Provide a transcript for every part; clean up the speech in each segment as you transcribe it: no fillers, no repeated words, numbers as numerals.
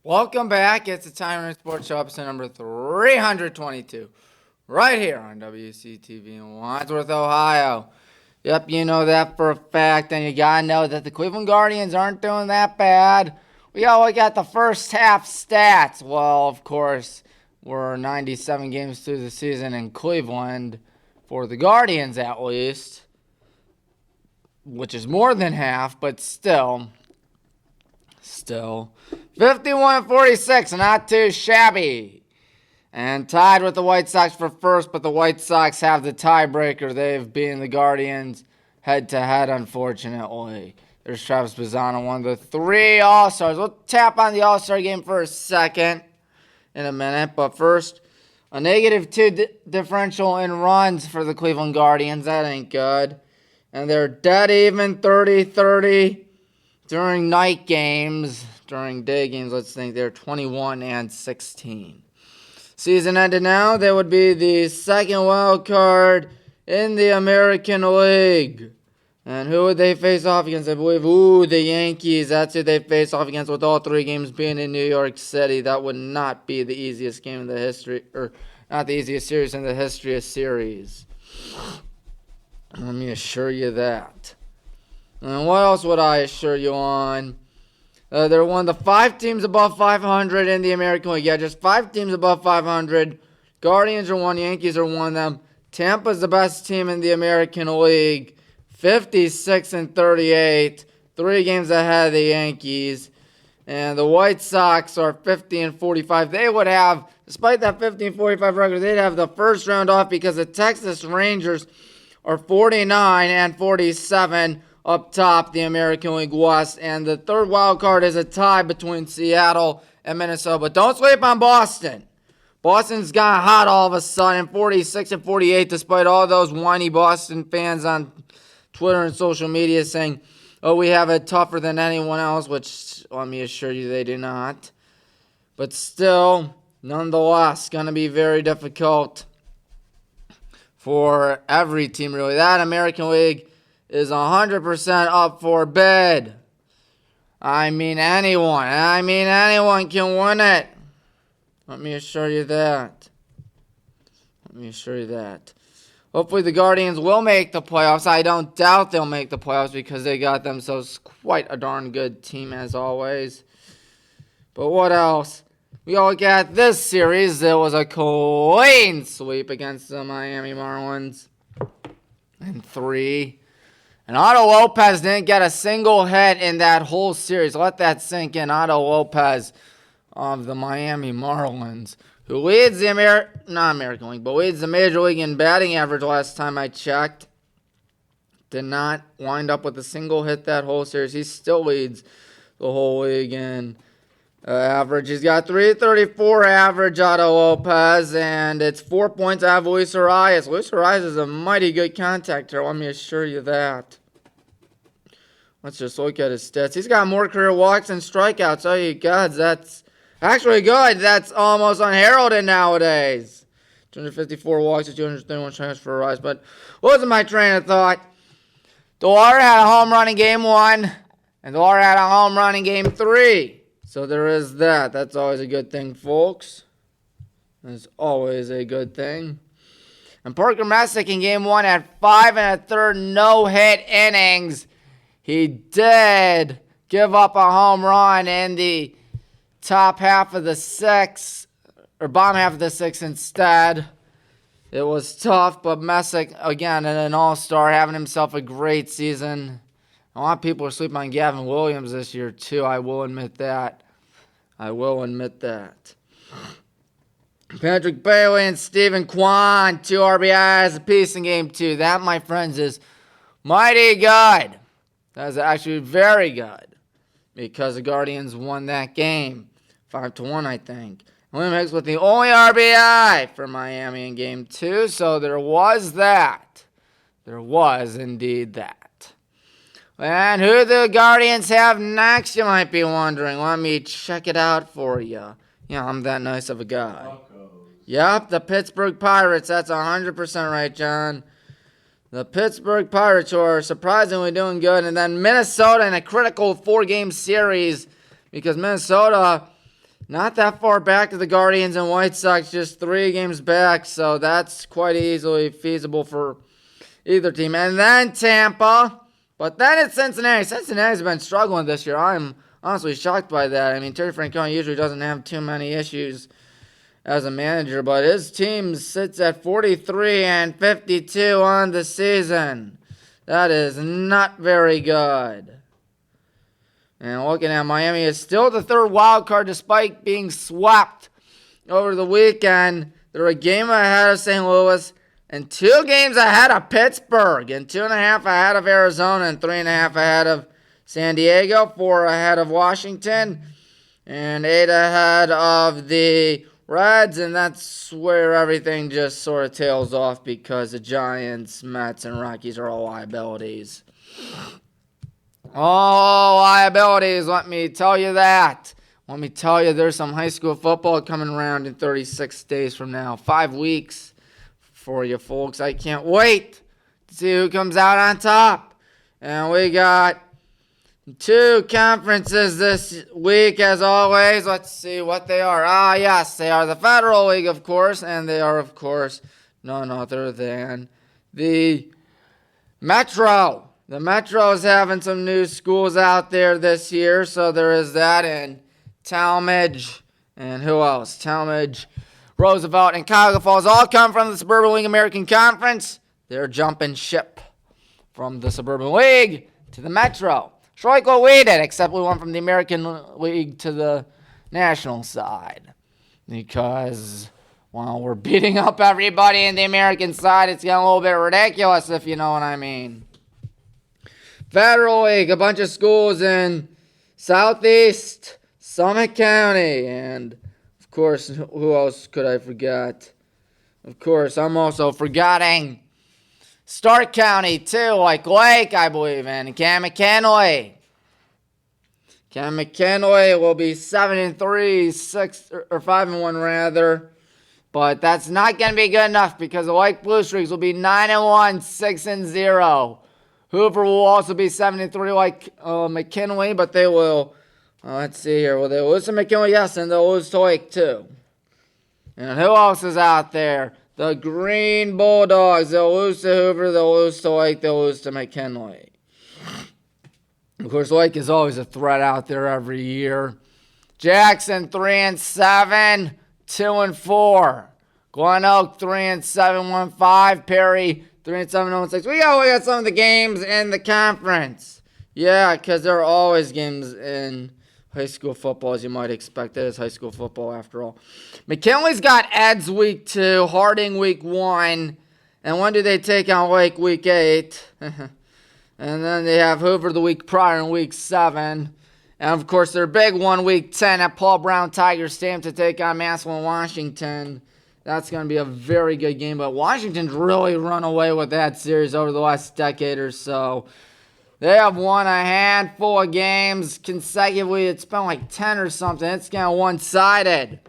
Welcome back. It's the Time Running Sports Show, episode number 322, right here on WCTV in Wadsworth, Ohio. Yep, you know that for a fact, and you gotta know that the Cleveland Guardians aren't doing that bad. We all got the first half stats. Well, of course, we're 97 games through the season in Cleveland, for the Guardians at least, which is more than half, but still 51-46, not too shabby. And tied with the White Sox for first, but the White Sox have the tiebreaker. They've beaten the Guardians head-to-head, unfortunately. There's Travis Bazzano, one of the three All-Stars. We'll tap on the All-Star game for a second in a minute, but first, a -2 differential in runs for the Cleveland Guardians. That ain't good. And they're dead even 30-30 during night games. During day games, let's think they're 21-16. Season ended now, they would be the second wild card in the American League. And who would they face off against? I believe, the Yankees. That's who they face off against, with all three games being in New York City. That would not be the easiest game in the history, or not the easiest series in the history of series. Let me assure you that. And what else would I assure you on? They're one of the 5 teams above 500 in the American League. Yeah, just 5 teams above 500. Guardians are one, Yankees are one of them. Tampa's the best team in the American League. 56-38. 3 games ahead of the Yankees. And the White Sox are 50-45. They would have, despite that 50-45 record, they'd have the first round off because the Texas Rangers are 49-47. Up top, the American League West. And the third wild card is a tie between Seattle and Minnesota. But don't sleep on Boston. Boston's got hot all of a sudden, 46-48, despite all those whiny Boston fans on Twitter and social media saying, oh, we have it tougher than anyone else, which let me assure you they do not. But still, nonetheless, going to be very difficult for every team, really. That American League is 100% up for bid. I mean anyone can win it. Let me assure you that. Hopefully the Guardians will make the playoffs. I don't doubt they'll make the playoffs because they got themselves quite a darn good team as always. But what else? We all got this series. There was a clean sweep against the Miami Marlins in 3. And Otto Lopez didn't get a single hit in that whole series. Let that sink in. Otto Lopez of the Miami Marlins, who leads the leads the Major League in batting average last time I checked. Did not wind up with a single hit that whole series. He still leads the whole league in average. He's got 334 average, Otto Lopez, and it's 4 points out of Luis Arias. Luis Arias is a mighty good contactor, let me assure you that. Let's just look at his stats. He's got more career walks than strikeouts. Oh, you gods, that's actually good. That's almost unheralded nowadays. 254 walks to 231 strikeouts for Arias. But what was my train of thought? Delaware had a home run in Game 1, and Delaware had a home run in Game 3. So there is that. That's always a good thing, folks. That's always a good thing. And Parker Messick in Game 1 had 5 1/3 no-hit innings. He did give up a home run in the top half of the 6th, or bottom half of the 6th instead. It was tough, but Messick, again, an all-star, having himself a great season. A lot of people are sleeping on Gavin Williams this year, too. I will admit that. Patrick Bailey and Stephen Kwan, 2 RBIs apiece in Game 2. That, my friends, is mighty good. That is actually very good, because the Guardians won that game 5-1, I think. William Hicks with the only RBI for Miami in Game 2, so there was that. There was indeed that. And who the Guardians have next, you might be wondering. Let me check it out for you. Yeah, I'm that nice of a guy. Yep, the Pittsburgh Pirates. That's 100% right, John. The Pittsburgh Pirates, who are surprisingly doing good. And then Minnesota in a critical 4-game series, because Minnesota not that far back to the Guardians and White Sox, just 3 games back. So that's quite easily feasible for either team. And then Tampa. But then it's Cincinnati. Cincinnati's been struggling this year. I'm honestly shocked by that. I mean, Terry Francona usually doesn't have too many issues as a manager, but his team sits at 43-52 on the season. That is not very good. And looking at Miami, is still the 3rd wild card despite being swept over the weekend. They're a game ahead of St. Louis and 2 games ahead of Pittsburgh, and 2.5 ahead of Arizona, and 3.5 ahead of San Diego, 4 ahead of Washington, and 8 ahead of the Reds. And that's where everything just sort of tails off because the Giants, Mets, and Rockies are all liabilities. All liabilities, let me tell you that. Let me tell you, there's some high school football coming around in 36 days from now. 5 weeks for you folks. I can't wait to see who comes out on top. And we got 2 conferences this week, as always. Let's see what they are. Yes, they are the Federal League, of course, and they are, of course, none other than the Metro. The Metro is having some new schools out there this year, so there is that. And Talmadge, and who else? Talmadge, Roosevelt, and Cuyahoga Falls all come from the Suburban League American Conference. They're jumping ship from the Suburban League to the Metro. It's like what we did, except we went from the American League to the national side. Because, well, we're beating up everybody in the American side. It's getting a little bit ridiculous, if you know what I mean. Federal League, a bunch of schools in Southeast Summit County. And, of course, who else could I forget? Of course, I'm also forgetting Stark County, too, like Lake, I believe, and Cam-McKinley. Cam-McKinley will be 7-3, 5-1 rather. But that's not going to be good enough because the Lake Blue Streaks will be 9-1, 6-0. Hoover will also be 7-3 like McKinley, but they will, let's see here, will they lose to McKinley? Yes, and they'll lose to Lake too. And who else is out there? The Green Bulldogs. They'll lose to Hoover, they'll lose to Lake, they'll lose to McKinley. Of course, Lake is always a threat out there every year. Jackson 3-7, 2-4. Glen Oak 3-7, 1-5. Perry 3-7, 0-6. We gotta look at some of the games in the conference. Yeah, because there are always games in high school football, as you might expect. It is high school football after all. McKinley's got Eds week 2, Harding week 1. And when do they take on Lake week 8? And then they have Hoover the week prior in week 7. And of course their big one week 10 at Paul Brown Tiger Stadium to take on Massillon, Washington. That's going to be a very good game. But Washington's really run away with that series over the last decade or so. They have won a handful of games consecutively. It's been like 10 or something. It's kind of one-sided.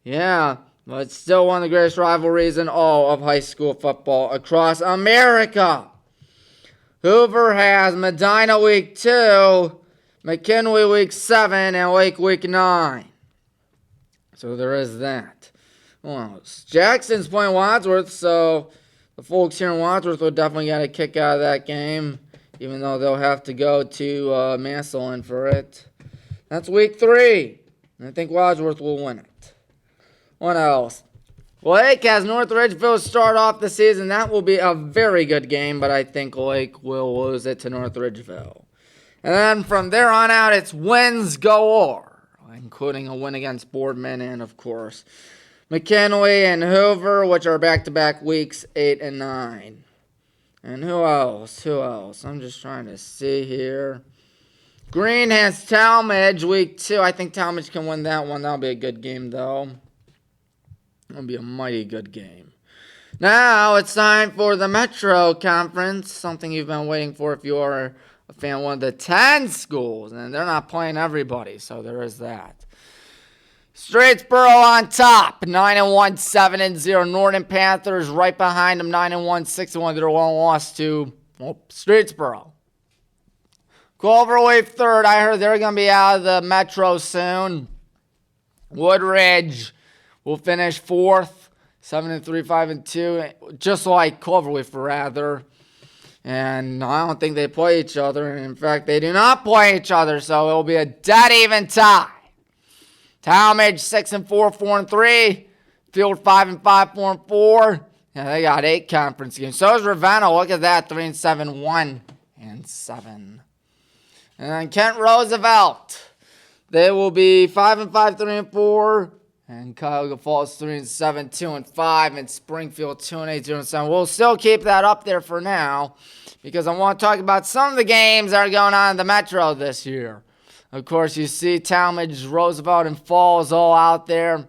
Yeah, but it's still one of the greatest rivalries in all of high school football across America. Hoover has Medina week 2, McKinley week 7, and Lake week 9. So there is that. Well, Jackson's playing Wadsworth, so the folks here in Wadsworth will definitely get a kick out of that game, even though they'll have to go to Massillon for it. That's week 3. And I think Wadsworth will win it. What else? Lake has North Ridgeville start off the season. That will be a very good game, but I think Lake will lose it to North Ridgeville. And then from there on out, it's wins galore, including a win against Boardman and, of course, McKinley and Hoover, which are back-to-back weeks 8 and 9. And who else? I'm just trying to see here. Green has Talmadge week 2. I think Talmadge can win that one. That'll be a good game, though. It'll be a mighty good game. Now it's time for the Metro Conference, something you've been waiting for if you are a fan of one of the 10 schools. And they're not playing everybody, so there is that. Streetsboro on top, 9-1, 7-0. Northern Panthers right behind them, 9-1, 6-1. They're one loss to Streetsboro. Cloverleaf third. I heard they're going to be out of the Metro soon. Woodridge will finish 4th, 7-3, 5-2, just like Cloverleaf, rather. And I don't think they play each other. In fact, they do not play each other, so it will be a dead even tie. Talmadge 6-4, 4-3. Field 5-5, 4-4. Yeah, they got 8 conference games. So is Ravenna. Look at that, 3-7, 1-7. And then Kent Roosevelt. They will be 5-5, 3-4. And Cuyahoga Falls 3-7, 2-5. And Springfield 2-8, 0-7. We'll still keep that up there for now, because I want to talk about some of the games that are going on in the Metro this year. Of course, you see Talmadge, Roosevelt, and Falls all out there.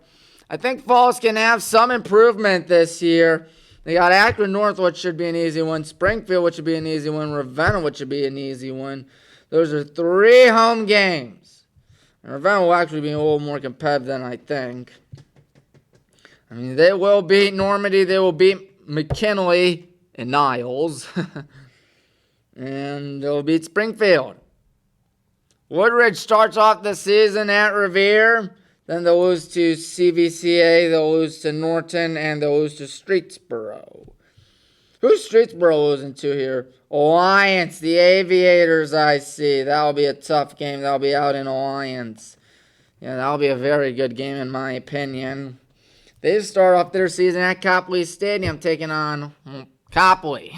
I think Falls can have some improvement this year. They got Akron North, which should be an easy one. Springfield, which should be an easy one. Ravenna, which should be an easy one. Those are 3 home games. And Ravenna will actually be a little more competitive than I think. I mean, they will beat Normandy. They will beat McKinley and Niles. And they'll beat Springfield. Woodridge starts off the season at Revere. Then they'll lose to CVCA, they'll lose to Norton, and they'll lose to Streetsboro. Who's Streetsboro losing to here? Alliance, the Aviators, I see. That'll be a tough game. That'll be out in Alliance. Yeah, that'll be a very good game in my opinion. They start off their season at Copley Stadium, taking on Copley.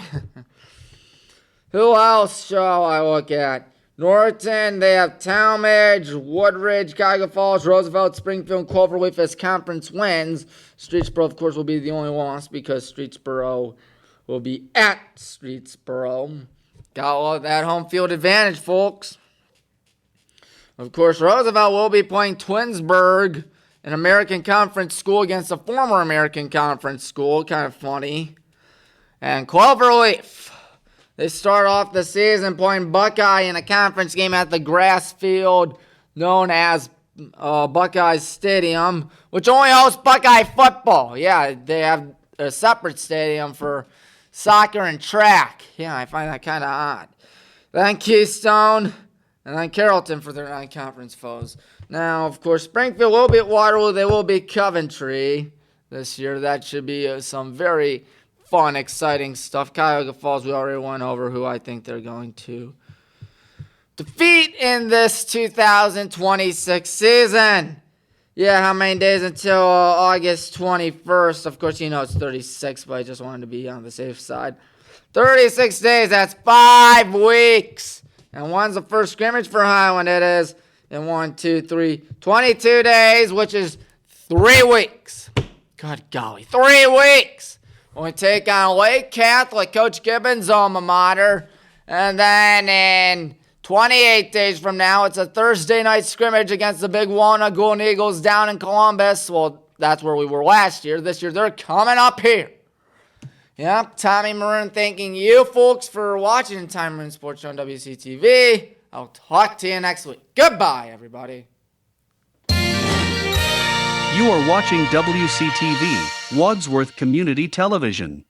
Who else shall I look at? Norton, they have Talmadge, Woodridge, Cuyahoga Falls, Roosevelt, Springfield, and Cloverleaf as conference wins. Streetsboro, of course, will be the only loss because Streetsboro will be at Streetsboro. Got that home field advantage, folks. Of course, Roosevelt will be playing Twinsburg, an American Conference school, against a former American Conference school. Kind of funny. And Cloverleaf, they start off the season playing Buckeye in a conference game at the grass field known as Buckeye Stadium, which only hosts Buckeye football. Yeah, they have a separate stadium for soccer and track. Yeah, I find that kind of odd. Then Keystone, and then Carrollton for their non-conference foes. Now, of course, Springfield will beat Waterloo. They will beat Coventry this year. That should be some very fun, exciting stuff. Cuyahoga Falls, we already went over who I think they're going to defeat in this 2026 season. Yeah, how many days until August 21st? Of course, you know it's 36, but I just wanted to be on the safe side. 36 days, that's 5 weeks. And when's the first scrimmage for Highland? It is in 22 days, which is 3 weeks. Good golly, 3 weeks. When we take on Lake Catholic, Coach Gibbons' alma mater. And then in 28 days from now, it's a Thursday night scrimmage against the Big Walnut Golden Eagles down in Columbus. Well, that's where we were last year. This year, they're coming up here. Yep, Tommy Maroon thanking you folks for watching Time Maroon Sports Show on WCTV. I'll talk to you next week. Goodbye, everybody. You are watching WCTV, Wadsworth Community Television.